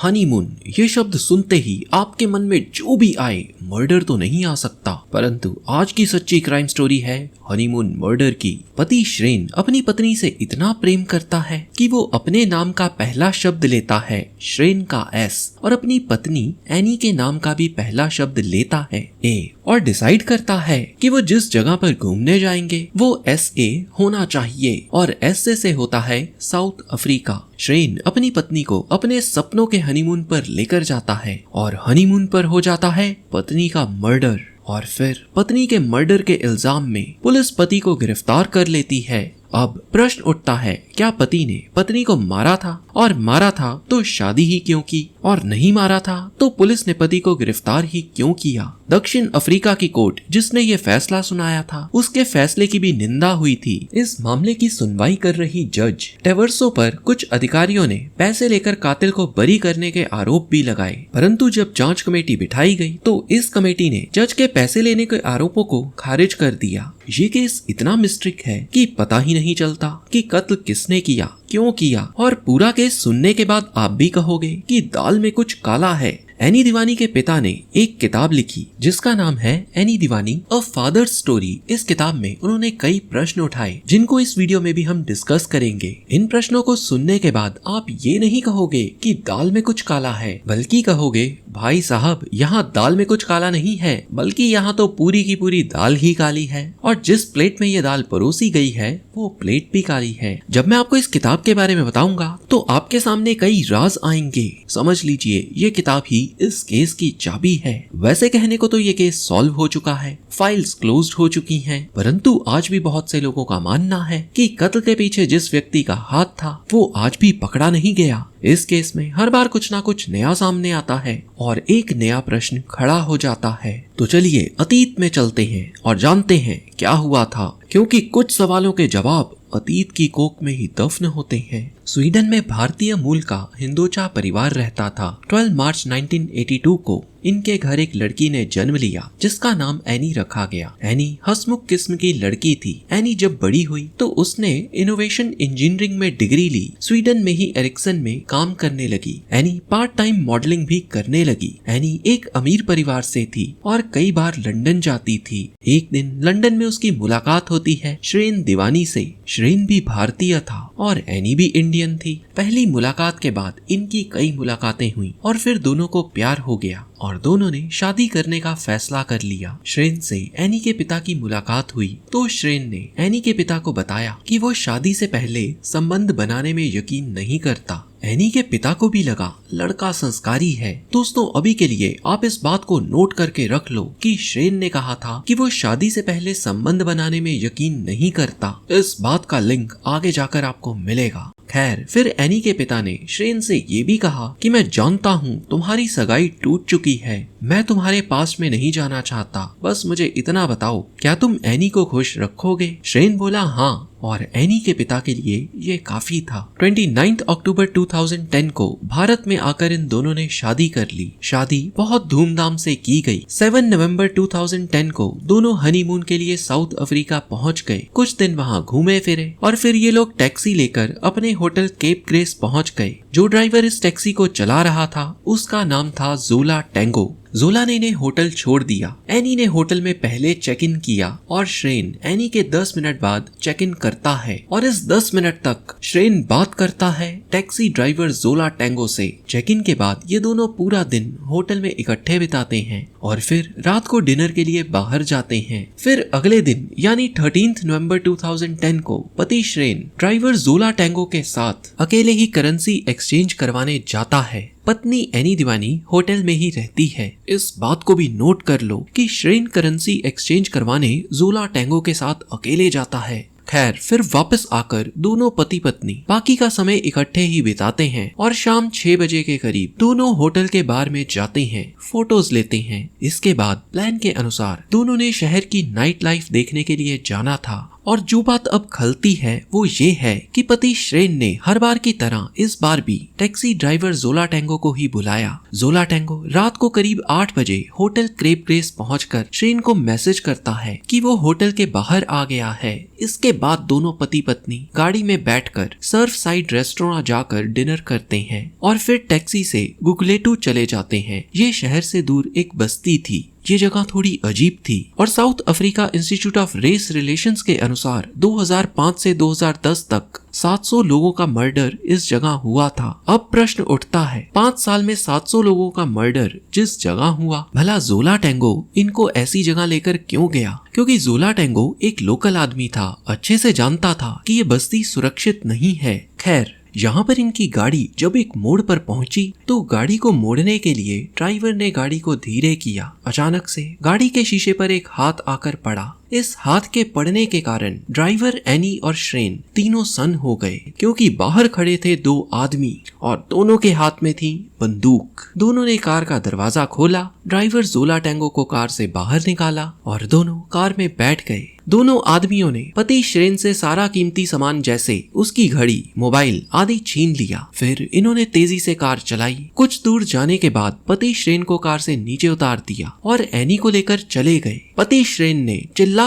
Honeymoon ये शब्द सुनते ही आपके मन में जो भी आए, मर्डर तो नहीं आ सकता, परंतु आज की सच्ची क्राइम स्टोरी है हनीमून मर्डर की। पति श्रेन अपनी पत्नी से इतना प्रेम करता है कि वो अपने नाम का पहला शब्द लेता है श्रेन का एस, और अपनी पत्नी एनी के नाम का भी पहला शब्द लेता है ए, और डिसाइड करता है कि वो जिस जगह पर घूमने जाएंगे वो SA होना चाहिए, और SA से होता है साउथ अफ्रीका। श्रेन अपनी पत्नी को अपने सपनों के हनीमून पर लेकर जाता है और हनीमून पर हो जाता है पत्नी का मर्डर, और फिर पत्नी के मर्डर के इल्जाम में पुलिस पति को गिरफ्तार कर लेती है। अब प्रश्न उठता है, क्या पति ने पत्नी को मारा था, और मारा था तो शादी ही क्यों की, और नहीं मारा था तो पुलिस ने पति को गिरफ्तार ही क्यों किया। दक्षिण अफ्रीका की कोर्ट जिसने ये फैसला सुनाया था उसके फैसले की भी निंदा हुई थी। इस मामले की सुनवाई कर रही जज टेवर्सो पर कुछ अधिकारियों ने पैसे लेकर कातिल को बरी करने के आरोप भी लगाए, परंतु जब जांच कमेटी बिठाई गई तो इस कमेटी ने जज के पैसे लेने के आरोपों को खारिज कर दिया। ये केस इतना मिस्ट्रिक है कि पता ही नहीं चलता कि कत्ल किसने किया, क्यों किया, और पूरा केस सुनने के बाद आप भी कहोगे कि दाल में कुछ काला है। एनी दीवानी के पिता ने एक किताब लिखी जिसका नाम है एनी दीवानी अ फादर्स स्टोरी। इस किताब में उन्होंने कई प्रश्न उठाए जिनको इस वीडियो में भी हम डिस्कस करेंगे। इन प्रश्नों को सुनने के बाद आप ये नहीं कहोगे कि दाल में कुछ काला है, बल्कि कहोगे भाई साहब यहाँ दाल में कुछ काला नहीं है, बल्कि यहाँ तो पूरी की पूरी दाल ही काली है, और जिस प्लेट में ये दाल परोसी गई है वो प्लेट भी काली है। जब मैं आपको इस किताब के बारे में बताऊंगा तो आपके सामने कई राज आएंगे। समझ लीजिए ये किताब ही इस केस की चाबी है। वैसे कहने को तो ये केस सॉल्व हो चुका है, फाइल्स क्लोज्ड हो चुकी हैं, परंतु आज भी बहुत से लोगों का मानना है कि कत्ल के पीछे जिस व्यक्ति का हाथ था वो आज भी पकड़ा नहीं गया। इस केस में हर बार कुछ ना कुछ नया सामने आता है और एक नया प्रश्न खड़ा हो जाता है। तो चलिए अतीत में चलते हैं और जानते हैं क्या हुआ था, क्योंकि कुछ सवालों के जवाब अतीत की कोख में ही दफन होते हैं। स्वीडन में भारतीय मूल का हिंदोचा परिवार रहता था। 12 मार्च 1982 को इनके घर एक लड़की ने जन्म लिया जिसका नाम एनी रखा गया। एनी हंसमुख किस्म की लड़की थी। एनी जब बड़ी हुई तो उसने इनोवेशन इंजीनियरिंग में डिग्री ली। स्वीडन में ही एरिक्सन में काम करने लगी। एनी पार्ट टाइम मॉडलिंग भी करने लगी। एनी एक अमीर परिवार से थी और कई बार लंदन जाती थी। एक दिन लंदन में उसकी मुलाकात होती है श्रेन दीवानी से। श्रेन भी भारतीय था और एनी भी इंडियन थी। पहली मुलाकात के बाद इनकी कई मुलाकातें हुई और फिर दोनों को प्यार हो गया और दोनों ने शादी करने का फैसला कर लिया। श्रेन से एनी के पिता की मुलाकात हुई तो श्रेन ने एनी के पिता को बताया कि वो शादी से पहले संबंध बनाने में यकीन नहीं करता। एनी के पिता को भी लगा लड़का संस्कारी है। दोस्तों अभी के लिए आप इस बात को नोट करके रख लो कि श्रेन ने कहा था कि वो शादी से पहले संबंध बनाने में यकीन नहीं करता। इस बात का लिंक आगे जाकर आपको मिलेगा। खैर फिर एनी के पिता ने श्रेन से ये भी कहा कि मैं जानता हूँ तुम्हारी सगाई टूट चुकी है, मैं तुम्हारे पास में नहीं जाना चाहता, बस मुझे इतना बताओ क्या तुम एनी को खुश रखोगे। श्रेन बोला हाँ, और एनी के पिता के लिए ये काफी था। 29 अक्टूबर 2010 को भारत में आकर इन दोनों ने शादी कर ली। शादी बहुत धूमधाम से की गई। 7 नवंबर 2010 को दोनों हनीमून के लिए साउथ अफ्रीका पहुंच गए। कुछ दिन वहां घूमे फिरे और फिर ये लोग टैक्सी लेकर अपने होटल केप ग्रेस पहुंच गए। जो ड्राइवर इस टैक्सी को चला रहा था उसका नाम था जोला टैंगो। जोला ने इन्हें होटल छोड़ दिया। एनी ने होटल में पहले चेक इन किया और श्रेन एनी के 10 मिनट बाद चेक इन करता है, और इस 10 मिनट तक श्रेन बात करता है टैक्सी ड्राइवर जोला टैंगो से। चेक इन के बाद ये दोनों पूरा दिन होटल में इकट्ठे बिताते हैं और फिर रात को डिनर के लिए बाहर जाते हैं। फिर अगले दिन यानी 13 नवंबर 2010 को पति श्रेन ड्राइवर जोला टैंगो के साथ अकेले ही करेंसी एक्सचेंज करवाने जाता है। पत्नी एनी दीवानी होटल में ही रहती है। इस बात को भी नोट कर लो कि श्रेन करेंसी एक्सचेंज करवाने जोला टैंगो के साथ अकेले जाता है। खैर फिर वापस आकर दोनों पति पत्नी बाकी का समय इकट्ठे ही बिताते हैं और शाम 6 बजे के करीब दोनों होटल के बार में जाते हैं, फोटोज लेते हैं। इसके बाद प्लान के अनुसार दोनों ने शहर की नाइट लाइफ देखने के लिए जाना था और जो बात अब खलती है वो ये है कि पति श्रेन ने हर बार की तरह इस बार भी टैक्सी ड्राइवर जोला टैंगो को ही बुलाया। जोला टैंगो रात को करीब 8 बजे होटल क्रेप ग्रेस पहुंचकर श्रेन को मैसेज करता है कि वो होटल के बाहर आ गया है। इसके बाद दोनों पति पत्नी गाड़ी में बैठकर सर्फ साइड रेस्टोरेंट जाकर डिनर करते हैं और फिर टैक्सी से गुगलेटू चले जाते हैं। ये शहर से दूर एक बस्ती थी। ये जगह थोड़ी अजीब थी और South Africa Institute of Race Relations के अनुसार 2005 से 2010 तक 700 लोगों का मर्डर इस जगह हुआ था। अब प्रश्न उठता है 5 साल में 700 लोगों का मर्डर जिस जगह हुआ, भला जोला टैंगो इनको ऐसी जगह लेकर क्यों गया? क्योंकि जोला टैंगो एक लोकल आदमी था, अच्छे से जानता था कि ये बस्ती सुरक्षित नहीं है। खैर, यहाँ पर इनकी गाड़ी जब एक मोड़ पर पहुंची तो गाड़ी को मोड़ने के लिए ड्राइवर ने गाड़ी को धीरे किया। अचानक से गाड़ी के शीशे पर एक हाथ आकर पड़ा। इस हाथ के पड़ने के कारण ड्राइवर एनी और श्रेन तीनों सन्न हो गए, क्योंकि बाहर खड़े थे 2 आदमी और दोनों के हाथ में थी बंदूक। दोनों ने कार का दरवाजा खोला, ड्राइवर जोला टैंगो को कार से बाहर निकाला और दोनों कार में बैठ गए। दोनों आदमियों ने पति श्रेन से सारा कीमती सामान जैसे उसकी घड़ी, मोबाइल आदि छीन लिया। फिर इन्होंने तेजी से कार चलाई। कुछ दूर जाने के बाद पति श्रेन को कार से नीचे उतार दिया और एनी को लेकर चले गए। पति श्रेन ने चिल्ला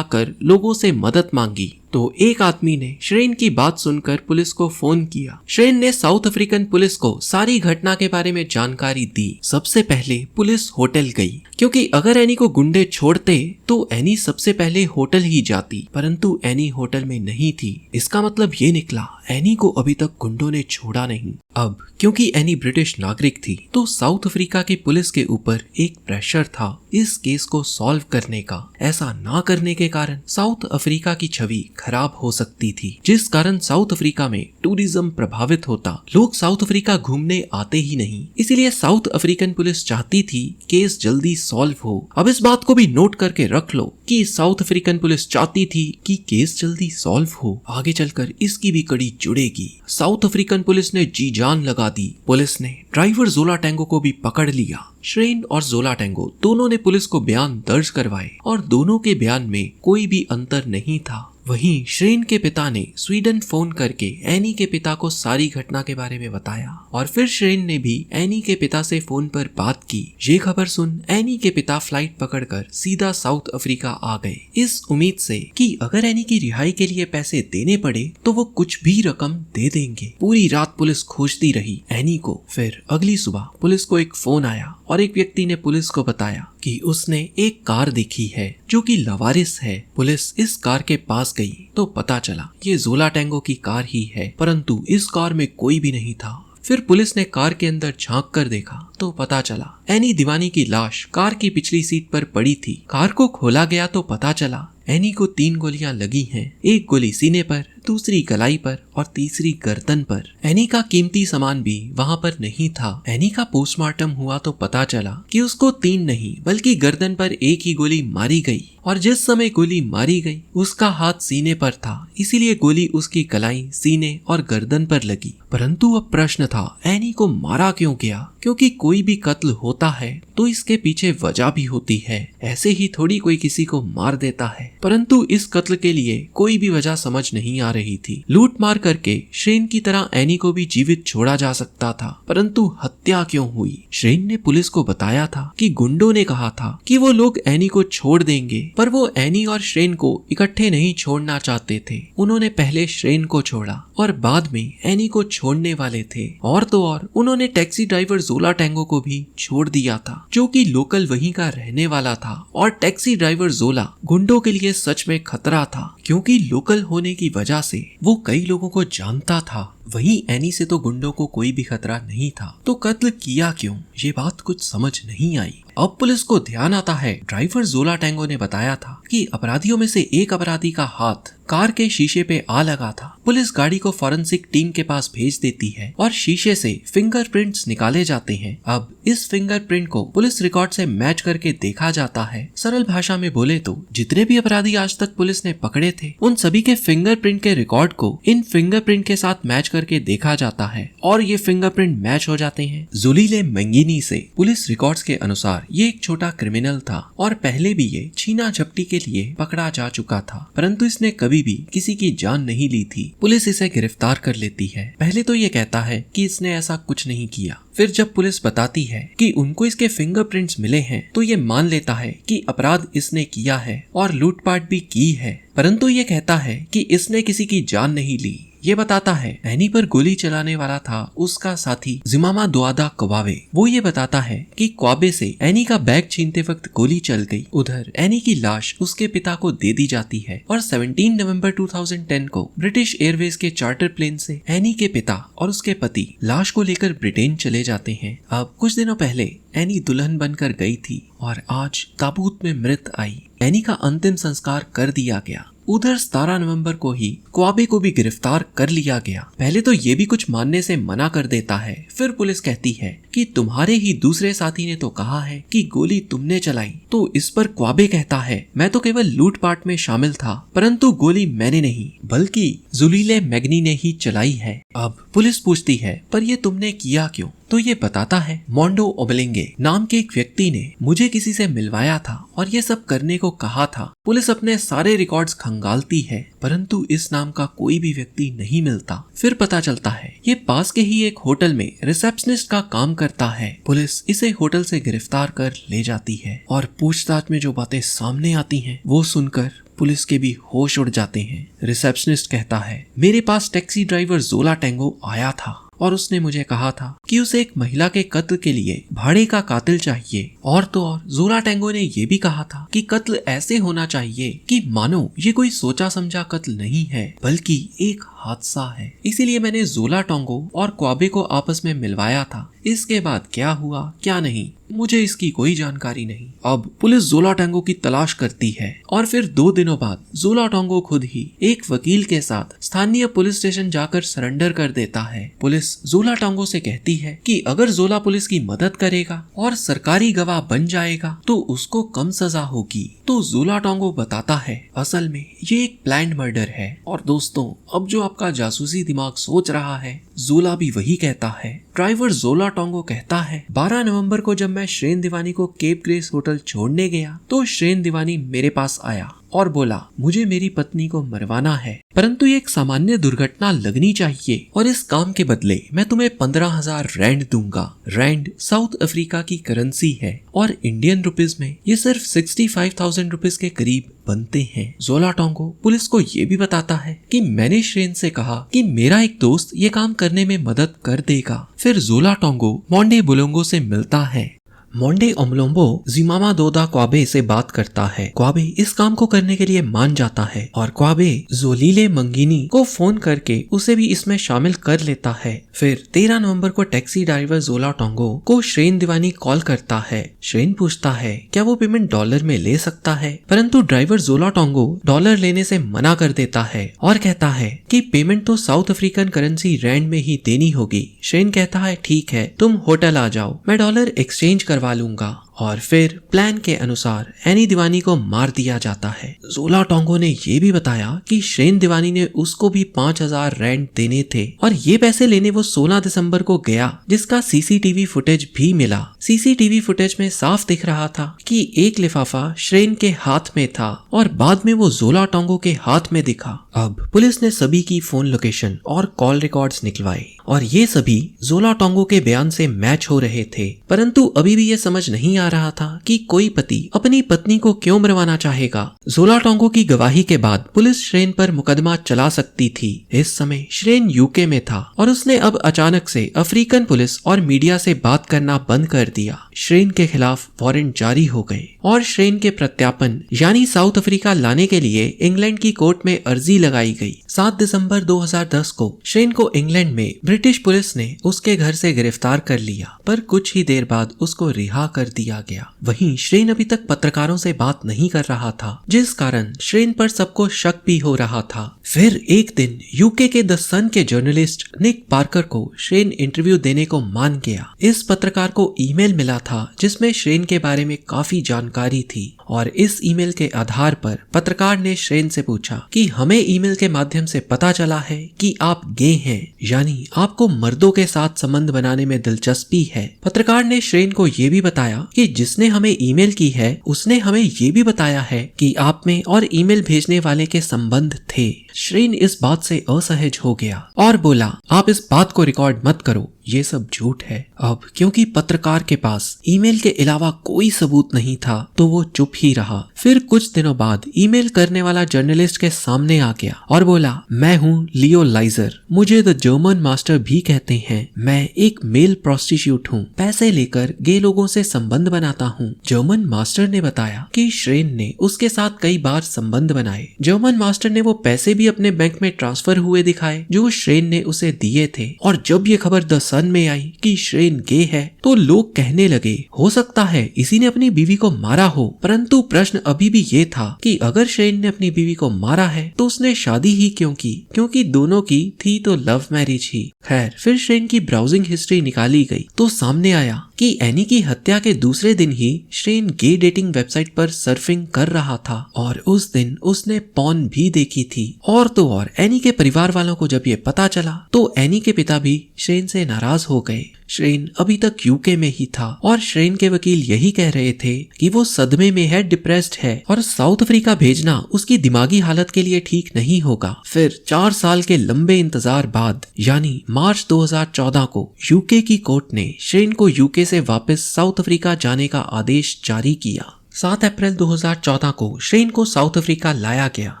कर लोगों से मदद मांगी तो एक आदमी ने श्रेन की बात सुनकर पुलिस को फोन किया। श्रेन ने साउथ अफ्रीकन पुलिस को सारी घटना के बारे में जानकारी दी। सबसे पहले पुलिस होटल गई, क्योंकि अगर एनी को गुंडे छोड़ते तो एनी सबसे पहले होटल ही जाती, परंतु एनी होटल में नहीं थी। इसका मतलब ये निकला एनी को अभी तक गुंडों ने छोड़ा नहीं। अब क्योंकि एनी ब्रिटिश नागरिक थी तो साउथ अफ्रीका की पुलिस के ऊपर एक प्रेशर था इस केस को सॉल्व करने का। ऐसा ना करने के कारण साउथ अफ्रीका की छवि खराब हो सकती थी, जिस कारण साउथ अफ्रीका में टूरिज्म प्रभावित होता। लोग साउथ अफ्रीका घूमने आते ही नहीं, इसीलिए साउथ अफ्रीकन पुलिस चाहती थी केस जल्दी सॉल्व हो। अब इस बात को भी नोट करके रख लो कि साउथ अफ्रीकन पुलिस चाहती थी कि केस जल्दी सॉल्व हो। आगे चलकर इसकी भी कड़ी जुड़ेगी। साउथ अफ्रीकन पुलिस ने जी जान लगा दी। पुलिस ने ड्राइवर जोला टैंगो को भी पकड़ लिया। श्रेन और जोला टैंगो दोनों ने पुलिस को बयान दर्ज करवाए और दोनों के बयान में कोई भी अंतर नहीं था। वहीं श्रेन के पिता ने स्वीडन फोन करके एनी के पिता को सारी घटना के बारे में बताया और फिर श्रेन ने भी एनी के पिता से फोन पर बात की। ये खबर सुन एनी के पिता फ्लाइट पकड़कर सीधा साउथ अफ्रीका आ गए, इस उम्मीद से कि अगर एनी की रिहाई के लिए पैसे देने पड़े तो वो कुछ भी रकम दे देंगे। पूरी रात पुलिस खोजती रही एनी को। फिर अगली सुबह पुलिस को एक फोन आया और एक व्यक्ति ने पुलिस को बताया कि उसने एक कार देखी है जो कि लवारिस है। पुलिस इस कार के पास गई तो पता चला ये जोला टैंगो की कार ही है, परंतु इस कार में कोई भी नहीं था। फिर पुलिस ने कार के अंदर झांक कर देखा तो पता चला एनी दीवानी की लाश कार की पिछली सीट पर पड़ी थी। कार को खोला गया तो पता चला एनी को 3 गोलियां लगी हैं, एक गोली सीने पर, दूसरी कलाई पर और तीसरी गर्दन पर। एनी का कीमती सामान भी वहां पर नहीं था। एनी का पोस्टमार्टम हुआ तो पता चला कि उसको 3 नहीं बल्कि गर्दन पर एक ही गोली मारी गई और जिस समय गोली मारी गई उसका हाथ सीने पर था, इसीलिए गोली उसकी कलाई, सीने और गर्दन पर लगी। परंतु अब प्रश्न था एनी को मारा क्यों गया? क्योंकि कोई भी कत्ल होता है तो इसके पीछे वजह भी होती है। ऐसे ही थोड़ी कोई किसी को मार देता है, परंतु इस कत्ल के लिए कोई भी वजह समझ नहीं आ रही थी। लूट मार करके श्रेन की तरह एनी को भी जीवित छोड़ा जा सकता था, परंतु हत्या क्यों हुई? श्रेन ने पुलिस को बताया था कि गुंडों ने कहा था कि वो लोग एनी को छोड़ देंगे, पर वो एनी और श्रेन को इकट्ठे नहीं छोड़ना चाहते थे। उन्होंने पहले श्रेन को छोड़ा और बाद में एनी को छोड़ने वाले थे। और तो और उन्होंने टैक्सी ड्राइवर जोला टैंगो को भी छोड़ दिया था, जो कि लोकल वहीं का रहने वाला था। और टैक्सी ड्राइवर जोला गुंडों के लिए सच में खतरा था, क्योंकि लोकल होने की वजह से वो कई लोगों को जानता था। वहीं एनी से तो गुंडों को कोई भी खतरा नहीं था, तो कत्ल किया क्यों? ये बात कुछ समझ नहीं आई। अब पुलिस को ध्यान आता है ड्राइवर जोला टैंगो ने बताया था कि अपराधियों में से एक अपराधी का हाथ कार के शीशे पे आ लगा था। पुलिस गाड़ी को फॉरेंसिक टीम के पास भेज देती है और शीशे से फिंगरप्रिंट्स निकाले जाते हैं। अब इस फिंगरप्रिंट को पुलिस रिकॉर्ड से मैच करके देखा जाता है। सरल भाषा में बोले तो जितने भी अपराधी आज तक पुलिस ने पकड़े थे, उन सभी के फिंगरप्रिंट के रिकॉर्ड को इन फिंगरप्रिंट के साथ मैच करके देखा जाता है और ये फिंगरप्रिंट मैच हो जाते हैं जुलीले मंगिनी से। पुलिस रिकॉर्ड्स के अनुसार ये एक छोटा क्रिमिनल था और पहले भी ये छीना झपटी के लिए पकड़ा जा चुका था, परंतु इसने कभी भी किसी की जान नहीं ली थी। पुलिस इसे गिरफ्तार कर लेती है। पहले तो ये कहता है कि इसने ऐसा कुछ नहीं किया, फिर जब पुलिस बताती है कि उनको इसके फिंगरप्रिंट्स मिले हैं तो ये मान लेता है कि अपराध इसने किया है और लूटपाट भी की है, परंतु ये कहता है कि इसने किसी की जान नहीं ली। ये बताता है एनी पर गोली चलाने वाला था उसका साथी जिमामा दुआदा क्वाबे। वो ये बताता है कि क्वाबे से एनी का बैग छीनते वक्त गोली चल गई। उधर एनी की लाश उसके पिता को दे दी जाती है और 17 नवंबर 2010 को ब्रिटिश एयरवेज के चार्टर प्लेन से एनी के पिता और उसके पति लाश को लेकर ब्रिटेन चले जाते हैं। अब कुछ दिनों पहले एनी दुल्हन बनकर गई थी और आज ताबूत में मृत आई। एनी का अंतिम संस्कार कर दिया गया। उधर 17 नवंबर को ही क्वाबे को भी गिरफ्तार कर लिया गया। पहले तो ये भी कुछ मानने से मना कर देता है, फिर पुलिस कहती है कि तुम्हारे ही दूसरे साथी ने तो कहा है कि गोली तुमने चलाई, तो इस पर क्वाबे कहता है मैं तो केवल लूटपाट में शामिल था, परंतु गोली मैंने नहीं बल्कि जुलीले मैग्नी ने ही चलाई है। अब पुलिस पूछती है पर ये तुमने किया क्यों, तो ये बताता है मोंडो ओबलेंगे नाम के एक व्यक्ति ने मुझे किसी से मिलवाया था और ये सब करने को कहा था। पुलिस अपने सारे रिकॉर्ड्स खंगालती है, परंतु इस नाम का कोई भी व्यक्ति नहीं मिलता। फिर पता चलता है ये पास के ही एक होटल में रिसेप्शनिस्ट का काम करता है। पुलिस इसे होटल से गिरफ्तार कर ले जाती है और पूछताछ में जो बातें सामने आती हैं वो सुनकर पुलिस के भी होश उड़ जाते हैं। रिसेप्शनिस्ट कहता है मेरे पास टैक्सी ड्राइवर जोला टेंगो आया था और उसने मुझे कहा था कि उसे एक महिला के कत्ल के लिए भाड़े का कातिल चाहिए, और तो और जोला टेंगो ने ये भी कहा था कि कत्ल ऐसे होना चाहिए कि मानो ये कोई सोचा समझा कत्ल नहीं है बल्कि एक हादसा है। इसीलिए मैंने जोला टेंगो और क्वाबे को आपस में मिलवाया था। इसके बाद क्या हुआ क्या नहीं मुझे इसकी कोई जानकारी नहीं। अब पुलिस जोला टेंगो की तलाश करती है और फिर 2 दिनों बाद जोला टेंगो खुद ही एक वकील के साथ स्थानीय पुलिस स्टेशन जाकर सरेंडर कर देता है। पुलिस जोला टेंगो से कहती है कि अगर जोला पुलिस की मदद करेगा और सरकारी गवाह बन जाएगा तो उसको कम सजा होगी। तो जोला टेंगो बताता है असल में ये एक प्लान्ड मर्डर है। और दोस्तों अब जो आपका जासूसी दिमाग सोच रहा है जोला भी वही कहता है। ड्राइवर जोला टेंगो कहता है 12 नवंबर को जब मैं श्रेन दीवानी को केप ग्रेस होटल छोड़ने गया तो श्रेन दीवानी मेरे पास आया और बोला मुझे मेरी पत्नी को मरवाना है, परंतु ये एक सामान्य दुर्घटना लगनी चाहिए और इस काम के बदले मैं तुम्हें 15,000 रैंड दूंगा। रैंड साउथ अफ्रीका की करेंसी है और इंडियन रुपीस में ये सिर्फ 65,000 रुपीस के करीब बनते हैं। जोला टेंगो पुलिस को ये भी बताता है कि मैंने श्रेन से कहा कि मेरा एक दोस्त ये काम करने में मदद कर देगा। फिर जोला टेंगो मोंडे बुलोंगो से मिलता है। मोंडे ओमलोम्बो जिमामा दोदा क्वाबे से बात करता है। क्वाबे इस काम को करने के लिए मान जाता है और क्वाबे जोलीले मंगिनी को फोन करके उसे भी इसमें शामिल कर लेता है। फिर 13 नवंबर को टैक्सी ड्राइवर जोला टेंगो को श्रेन दीवानी कॉल करता है। श्रेन पूछता है क्या वो पेमेंट डॉलर में ले सकता है, परंतु ड्राइवर जोला टेंगो डॉलर लेने से मना कर देता है और कहता है कि पेमेंट तो साउथ अफ्रीकन करेंसी रैंड में ही देनी होगी। श्रेन कहता है ठीक है तुम होटल आ जाओ, मैं डॉलर एक्सचेंज करवा लूंगा। और फिर प्लान के अनुसार एनी दीवानी को मार दिया जाता है। जोला टेंगो ने ये भी बताया कि श्रेन दीवानी ने उसको भी 5,000 रैंड देने थे और ये पैसे लेने वो 16 दिसंबर को गया, जिसका सीसीटीवी फुटेज भी मिला। सीसीटीवी फुटेज में साफ दिख रहा था कि एक लिफाफा श्रेन के हाथ में था और बाद में वो जोला टेंगो के हाथ में दिखा। अब पुलिस ने सभी की फोन लोकेशन और कॉल रिकॉर्ड्स निकलवाए और ये सभी जोला टेंगो के बयान से मैच हो रहे थे, परंतु अभी भी ये समझ नहीं आ रहा था कि कोई पति अपनी पत्नी को क्यों मरवाना चाहेगा। जोला टेंगो की गवाही के बाद पुलिस श्रेन पर मुकदमा चला सकती थी। इस समय श्रेन यूके में था और उसने अब अचानक से अफ्रीकन पुलिस और मीडिया से बात करना बंद कर दिया। श्रेन के खिलाफ वारंट जारी हो गए और श्रेन के प्रत्यापन यानी साउथ अफ्रीका लाने के लिए इंग्लैंड की कोर्ट में अर्जी लगाई गई। 7 दिसंबर 2010 को श्रेन को इंग्लैंड में ब्रिटिश पुलिस ने उसके घर से गिरफ्तार कर लिया, पर कुछ ही देर बाद उसको रिहा कर दिया दिया गया। वहीं श्रेन अभी तक पत्रकारों से बात नहीं कर रहा था, जिस कारण श्रेन पर सबको शक भी हो रहा था। फिर एक दिन यूके के द सन के जर्नलिस्ट निक पार्कर को श्रेन इंटरव्यू देने को मान गया। इस पत्रकार को ईमेल मिला था जिसमें श्रेन के बारे में काफी जानकारी थी और इस ईमेल के आधार पर पत्रकार ने श्रेन से पूछा कि हमें ईमेल के माध्यम से पता चला है कि आप गे हैं, यानी आपको मर्दों के साथ संबंध बनाने में दिलचस्पी है। पत्रकार ने श्रेन को ये भी बताया कि जिसने हमें ईमेल की है उसने हमें ये भी बताया है कि आप में और ईमेल भेजने वाले के संबंध थे। श्रेन इस बात से असहज हो गया और बोला, आप इस बात को रिकॉर्ड मत करो, ये सब झूठ है। अब क्योंकि पत्रकार के पास ईमेल के अलावा कोई सबूत नहीं था तो वो चुप ही रहा। फिर कुछ दिनों बाद ईमेल करने वाला जर्नलिस्ट के सामने आ गया और बोला, मैं हूँ लियो लाइजर, मुझे द जर्मन मास्टर भी कहते हैं। मैं एक मेल प्रोस्टिट्यूट हूँ, पैसे लेकर गे लोगों से संबंध बनाता हूँ। जर्मन मास्टर ने बताया कि श्रेन ने उसके साथ कई बार संबंध बनाए। जर्मन मास्टर ने वो पैसे भी अपने बैंक में ट्रांसफर हुए दिखाए जो श्रेन ने उसे दिए थे। और जब ये खबर द सन में आई कि श्रेन गे है तो लोग कहने लगे, हो सकता है इसी ने अपनी बीवी को मारा हो। परंतु प्रश्न अभी भी ये था कि अगर श्रेन ने अपनी बीवी को मारा है तो उसने शादी ही क्यों की, क्योंकि दोनों की थी तो लव मैरिज ही। खैर, फिर श्रेन की ब्राउजिंग हिस्ट्री निकाली गई तो सामने आया कि एनी की हत्या के दूसरे दिन ही श्रेन गे डेटिंग वेबसाइट पर सर्फिंग कर रहा था और उस दिन उसने पॉर्न भी देखी थी। और तो और एनी के परिवार वालों को जब ये पता चला तो एनी के पिता भी श्रेन से नाराज हो गए। श्रेन अभी तक यूके में ही था और श्रेन के वकील यही कह रहे थे कि वो सदमे में है, डिप्रेस्ड है और साउथ अफ्रीका भेजना उसकी दिमागी हालत के लिए ठीक नहीं होगा। फिर 4 साल के लंबे इंतजार बाद यानी मार्च 2014 को यूके की कोर्ट ने श्रेन को यूके से वापस साउथ अफ्रीका जाने का आदेश जारी किया। 7 अप्रैल 2014 को श्रेन को साउथ अफ्रीका लाया गया।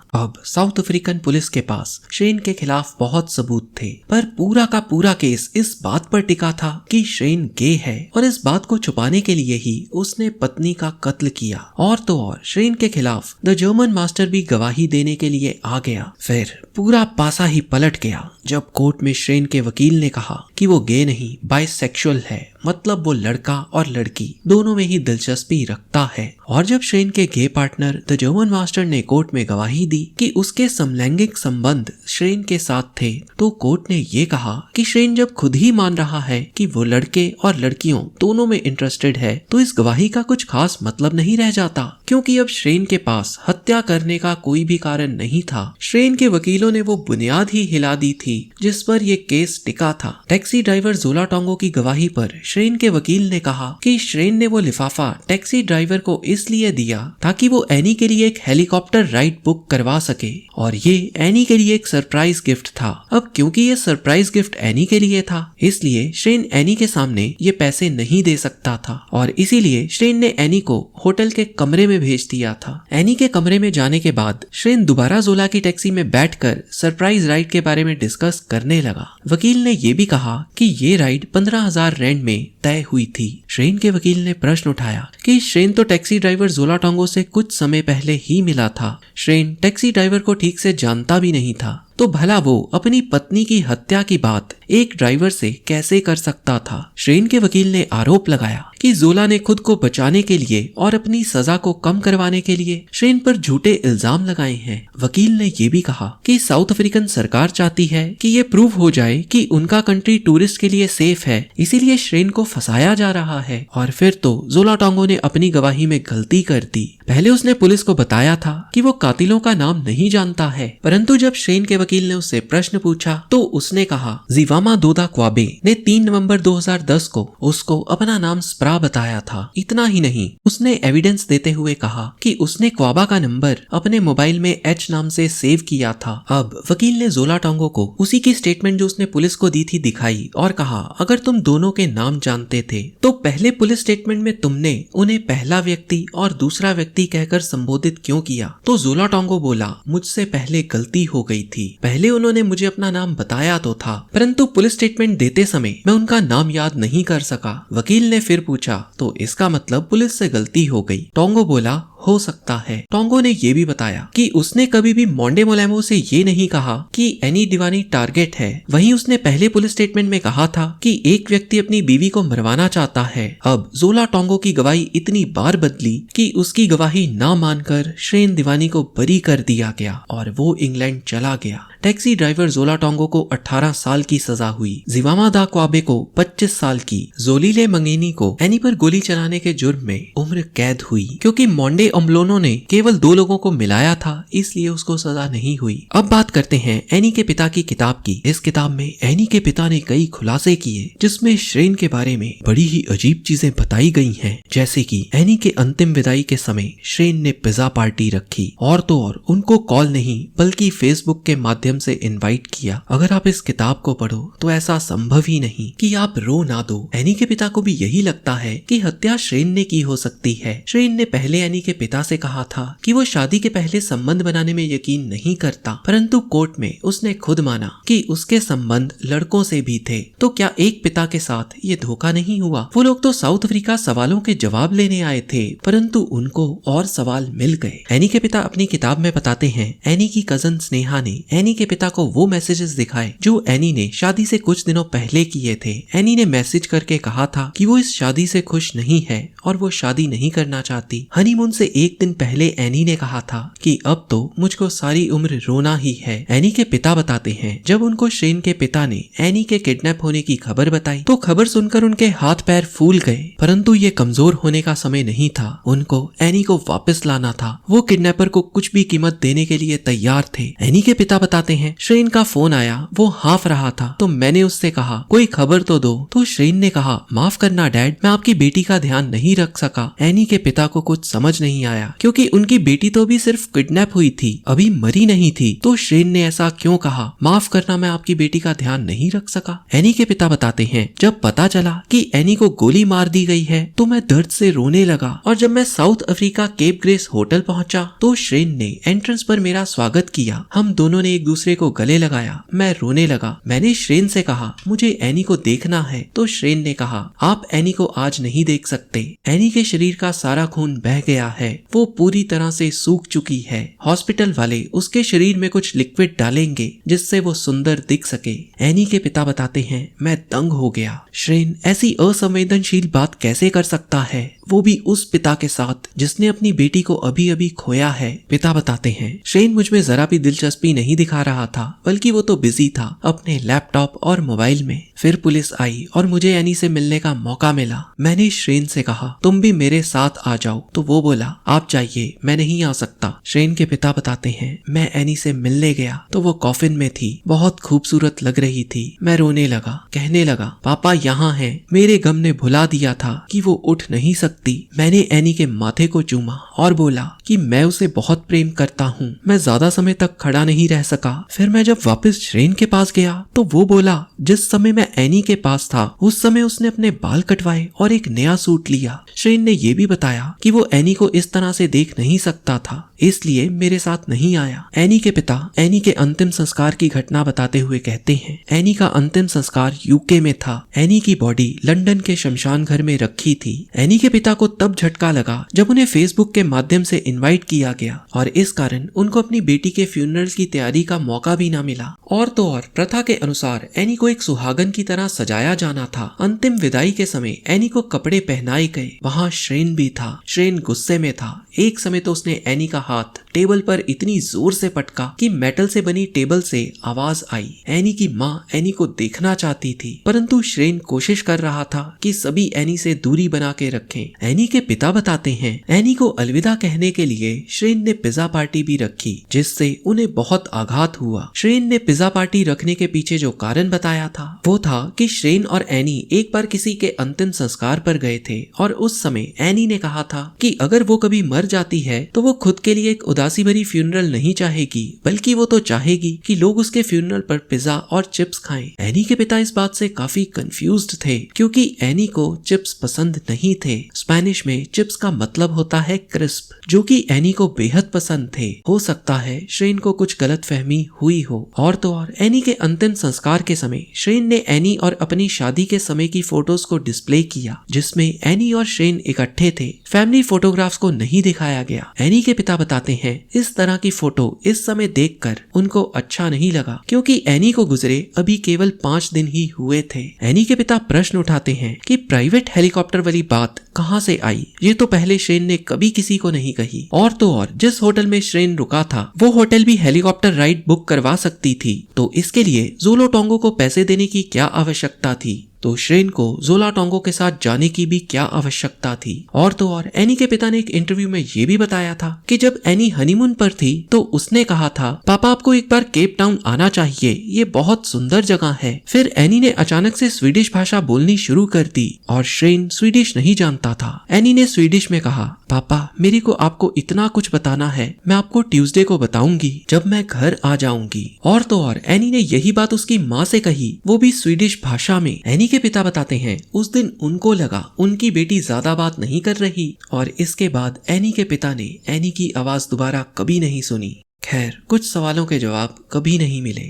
अब साउथ अफ्रीकन पुलिस के पास श्रेन के खिलाफ बहुत सबूत थे, पर पूरा का पूरा केस इस बात पर टिका था कि श्रेन गे है और इस बात को छुपाने के लिए ही उसने पत्नी का कत्ल किया। और तो और श्रेन के खिलाफ द जर्मन मास्टर भी गवाही देने के लिए आ गया। फिर पूरा पासा ही पलट गया जब कोर्ट में श्रेन के वकील ने कहा कि वो गे नहीं, बाइसेक्सुअल है, मतलब वो लड़का और लड़की दोनों में ही दिलचस्पी रखता है। और जब श्रेन के गे पार्टनर द जर्मन मास्टर ने कोर्ट में गवाही दी कि उसके समलैंगिक संबंध श्रेन के साथ थे, तो कोर्ट ने ये कहा कि श्रेन जब खुद ही मान रहा है कि वो लड़के और लड़कियों दोनों में इंटरेस्टेड है तो इस गवाही का कुछ खास मतलब नहीं रह जाता, क्योंकि अब श्रेन के पास हत्या करने का कोई भी कारण नहीं था। श्रेन के वकीलों ने वो बुनियाद ही हिला दी थी जिस पर ये केस टिका था। टैक्सी ड्राइवर जोला टोंगो की गवाही पर श्रेन के वकील ने कहा कि श्रेन ने वो लिफाफा टैक्सी ड्राइवर को इसलिए दिया ताकि वो एनी के लिए एक हेलीकॉप्टर राइड बुक करवा सके और ये एनी के लिए एक सरप्राइज गिफ्ट था। अब क्योंकि ये सरप्राइज गिफ्ट एनी के लिए था इसलिए श्रेन एनी के सामने ये पैसे नहीं दे सकता था और इसीलिए श्रेन ने एनी को होटल के कमरे में भेज दिया था। एनी के कमरे में जाने के बाद श्रेन दोबारा जोला की टैक्सी में बैठकर सरप्राइज राइड के बारे में डिस्कस करने लगा। वकील ने ये भी कहा कि ये राइड 15,000 रैंड में तय हुई थी। श्रेन के वकील ने प्रश्न उठाया कि श्रेन तो टैक्सी ड्राइवर जोला टोंगो से कुछ समय पहले ही मिला था। श्रेन टैक्सी ड्राइवर को ठीक से जानता भी नहीं था, तो भला वो अपनी पत्नी की हत्या की बात एक ड्राइवर से कैसे कर सकता था। श्रेन के वकील ने आरोप लगाया कि जोला ने खुद को बचाने के लिए और अपनी सजा को कम करवाने के लिए श्रेन पर झूठे इल्जाम लगाए हैं। वकील ने ये भी कहा कि साउथ अफ्रीकन सरकार चाहती है कि ये प्रूव हो जाए कि उनका कंट्री टूरिस्ट के लिए सेफ है, इसीलिए श्रेन को फंसाया जा रहा है। और फिर तो जोला टोंगो ने अपनी गवाही में गलती कर दी। पहले उसने पुलिस को बताया था कि वो कातिलों का नाम नहीं जानता है, परंतु जब श्रेन के वकील ने उससे प्रश्न पूछा तो उसने कहा जीवामा दोदा क्वाबे ने 3 नवंबर 2010 को उसको अपना नाम स्प्रा बताया था। इतना ही नहीं, उसने एविडेंस देते हुए कहा कि उसने क्वाबा का नंबर अपने मोबाइल में एच नाम से सेव किया था। अब वकील ने जोला टोंगो को उसी की स्टेटमेंट जो उसने पुलिस को दी थी दिखाई और कहा, अगर तुम दोनों के नाम जानते थे तो पहले पुलिस स्टेटमेंट में तुमने उन्हें पहला व्यक्ति और दूसरा व्यक्ति कहकर संबोधित क्यों किया? तो जोला टोंगो बोला, मुझसे पहले गलती हो गई थी, पहले उन्होंने मुझे अपना नाम बताया तो था, परंतु पुलिस स्टेटमेंट देते समय मैं उनका नाम याद नहीं कर सका। वकील ने फिर पूछा, तो इसका मतलब पुलिस से गलती हो गई? टोंगो बोला, हो सकता है। टोंगो ने ये भी बताया कि उसने कभी भी मोंडे मोलेमो से ये नहीं कहा कि एनी डिवानी टारगेट है। वहीं उसने पहले पुलिस स्टेटमेंट में कहा था कि एक व्यक्ति अपनी बीवी को मरवाना चाहता है। अब जोला टोंगो की गवाही इतनी बार बदली कि उसकी गवाही ना मानकर श्रेन दिवानी को बरी कर दिया गया और वो इंग्लैंड चला गया। टैक्सी ड्राइवर जोला टोंगो को 18 साल की सजा हुई। जिवामा दा क्वाबे को 25 साल की, जोलीले मंगेनी को एनी पर गोली चलाने के जुर्म में उम्र कैद हुई। क्योंकि मोंडे अम्बलोनो ने केवल 2 लोगों को मिलाया था, इसलिए उसको सजा नहीं हुई। अब बात करते हैं एनी के पिता की किताब की। इस किताब में एनी के पिता ने कई खुलासे किए, जिसमें श्रेन के बारे में बड़ी ही अजीब चीजें बताई गई हैं। जैसे कि एनी के अंतिम विदाई के समय श्रेन ने पिज्जा पार्टी रखी और तो और उनको कॉल नहीं बल्कि फेसबुक के माध्यम से इनवाइट किया। अगर आप इस किताब को पढ़ो तो ऐसा संभव ही नहीं कि आप रो ना दो। एनी के पिता को भी यही लगता है कि हत्या श्रेन ने की हो सकती है। श्रेन ने पहले एनी के पिता से कहा था कि वो शादी के पहले संबंध बनाने में यकीन नहीं करता, परंतु कोर्ट में उसने खुद माना कि उसके संबंध लड़कों से भी थे। तो क्या एक पिता के साथ ये धोखा नहीं हुआ? वो लोग तो साउथ अफ्रीका सवालों के जवाब लेने आए थे, परंतु उनको और सवाल मिल गए। एनी के पिता अपनी किताब में बताते हैं एनी की कजन स्नेहा ने एनी के पिता को वो मैसेजेस दिखाए जो एनी ने शादी से कुछ दिनों पहले किए थे। एनी ने मैसेज करके कहा था कि वो इस शादी से खुश नहीं है और वो शादी नहीं करना चाहती। हनीमून से एक दिन पहले एनी ने कहा था कि अब तो मुझको सारी उम्र रोना ही है। एनी के पिता बताते हैं जब उनको श्रेन के पिता ने एनी के किडनैप होने की खबर बताई तो खबर सुनकर उनके हाथ पैर फूल गए, परंतु ये कमजोर होने का समय नहीं था। उनको एनी को वापस लाना था। वो किडनैपर को कुछ भी कीमत देने के लिए तैयार थे। एनी के पिता बताते हैं श्रेन का फोन आया, वो हाफ रहा था तो मैंने उससे कहा कोई खबर तो दो। तो श्रेन ने कहा माफ करना डैड, मैं आपकी बेटी का ध्यान नहीं रख सका। एनी के पिता को कुछ समझ नहीं आया क्योंकि उनकी बेटी तो अभी सिर्फ किडनैप हुई थी, अभी मरी नहीं थी। तो श्रेन ने ऐसा क्यों कहा? माफ करना, मैं आपकी बेटी का ध्यान नहीं रख सका। एनी के पिता बताते हैं जब पता चला कि एनी को गोली मार दी गई है तो मैं दर्द से रोने लगा और जब मैं south Africa cap grace hotel पहुंचा तो श्रेन ने एंट्रेंस पर मेरा स्वागत किया। हम दोनों ने एक दूसरे को गले लगाया। मैं रोने लगा। मैंने श्रेन से कहा मुझे एनी को देखना है, तो श्रेन ने कहा आप एनी को आज नहीं देख सकते। एनी के शरीर का सारा खून बह गया है, वो पूरी तरह से सूख चुकी है। हॉस्पिटल वाले उसके शरीर में कुछ लिक्विड डालेंगे जिससे वो सुंदर दिख सके। एनी के पिता बताते हैं मैं दंग हो गया। श्रेन ऐसी असंवेदनशील बात कैसे कर सकता है, वो भी उस पिता के साथ जिसने अपनी बेटी को अभी अभी खोया है। पिता बताते हैं श्रेन मुझ में जरा भी दिलचस्पी नहीं दिखा रहा था, बल्कि वो तो बिजी था अपने लैपटॉप और मोबाइल में। फिर पुलिस आई और मुझे एनी से मिलने का मौका मिला। मैंने श्रेन से कहा तुम भी मेरे साथ आ जाओ, तो वो बोला आप जाइए, मैं नहीं आ सकता। श्रेन के पिता बताते हैं मैं एनी से मिलने गया तो वो कॉफिन में थी, बहुत खूबसूरत लग रही थी। मैं रोने लगा, कहने लगा पापा यहाँ हैं। मेरे गम ने भुला दिया था कि वो उठ नहीं सकती। मैंने एनी के माथे को चूमा और बोला कि मैं उसे बहुत प्रेम करता हूँ। मैं ज्यादा समय तक खड़ा नहीं रह सका। फिर मैं जब वापस श्रेन के पास गया तो वो बोला जिस समय मैं एनी के पास था उस समय उसने अपने बाल कटवाए और एक नया सूट लिया। श्रेन ने ये भी बताया कि वो एनी को इस तरह से देख नहीं सकता था, इसलिए मेरे साथ नहीं आया। एनी के पिता एनी के अंतिम संस्कार की घटना बताते हुए कहते हैं एनी का अंतिम संस्कार यूके में था। एनी की बॉडी लंदन के शमशान घर में रखी थी। एनी के पिता को तब झटका लगा जब उन्हें फेसबुक के माध्यम से इनवाइट किया गया और इस कारण उनको अपनी बेटी के फ्यूनरल की तैयारी का मौका भी न मिला। और तो और प्रथा के अनुसार एनी को एक सुहागन की तरह सजाया जाना था। अंतिम विदाई के समय एनी को कपड़े पहनाए गए। वहाँ श्रेन भी था। श्रेन गुस्से में था। एक समय तो उसने एनी का हाथ टेबल पर इतनी जोर से पटका कि मेटल से बनी टेबल से आवाज आई। एनी की माँ एनी को देखना चाहती थी, परंतु श्रेन कोशिश कर रहा था कि सभी एनी से दूरी बना के रखें। एनी के पिता बताते हैं एनी को अलविदा कहने के लिए श्रेन ने पिज्जा पार्टी भी रखी, जिससे उन्हें बहुत आघात हुआ। श्रेन ने पिज्जा पार्टी रखने के पीछे जो कारण बताया था वो था कि श्रेन और एनी एक बार किसी के अंतिम संस्कार पर गए थे और उस समय एनी ने कहा था कि अगर वो कभी मर जाती है तो वो खुद के लिए एक उदासी भरी फ्यूनरल नहीं चाहेगी, बल्कि वो तो चाहेगी कि लोग उसके फ्यूनरल पर पिज्जा और चिप्स खाएं। एनी के पिता इस बात से काफी कंफ्यूज्ड थे क्योंकि एनी को चिप्स पसंद नहीं थे। स्पेनिश में चिप्स का मतलब होता है क्रिस्प, जो कि एनी को बेहद पसंद थे। हो सकता है श्रेन को कुछ गलतफहमी हुई हो। और तो और एनी के अंतिम संस्कार के समय श्रेन ने एनी और अपनी शादी के समय की फोटोज को डिस्प्ले किया, जिसमें एनी और श्रेन इकट्ठे थे। फैमिली फोटोग्राफ्स को नहीं दिखाया गया। एनी के पिता बताते हैं इस तरह की फोटो इस समय देखकर उनको अच्छा नहीं लगा, क्योंकि एनी को गुजरे अभी केवल 5 दिन ही हुए थे। एनी के पिता प्रश्न उठाते हैं कि प्राइवेट हेलीकॉप्टर वाली बात कहां से आई, ये तो पहले श्रेन ने कभी किसी को नहीं कही। और तो और जिस होटल में श्रेन रुका था वो होटल भी हेलीकॉप्टर राइड बुक करवा सकती थी, तो इसके लिए जोलो टोंगो को पैसे देने की क्या आवश्यकता थी। तो श्रेन को जोला टोंगो के साथ जाने की भी क्या आवश्यकता थी। और तो और एनी के पिता ने एक इंटरव्यू में ये भी बताया था कि जब एनी हनीमून पर थी तो उसने कहा था पापा आपको एक बार केप टाउन आना चाहिए, ये बहुत सुंदर जगह है। फिर एनी ने अचानक से स्वीडिश भाषा बोलनी शुरू कर दी और श्रेन स्वीडिश नहीं जानता था। एनी ने स्वीडिश में कहा पापा मेरे को आपको इतना कुछ बताना है, मैं आपको ट्यूसडे को बताऊंगी जब मैं घर आ जाऊंगी। और तो और एनी ने यही बात उसकी माँ से कही, वो भी स्वीडिश भाषा में। एनी के पिता बताते हैं उस दिन उनको लगा उनकी बेटी ज्यादा बात नहीं कर रही और इसके बाद एनी के पिता ने एनी की आवाज दोबारा कभी नहीं सुनी। खैर कुछ सवालों के जवाब कभी नहीं मिले।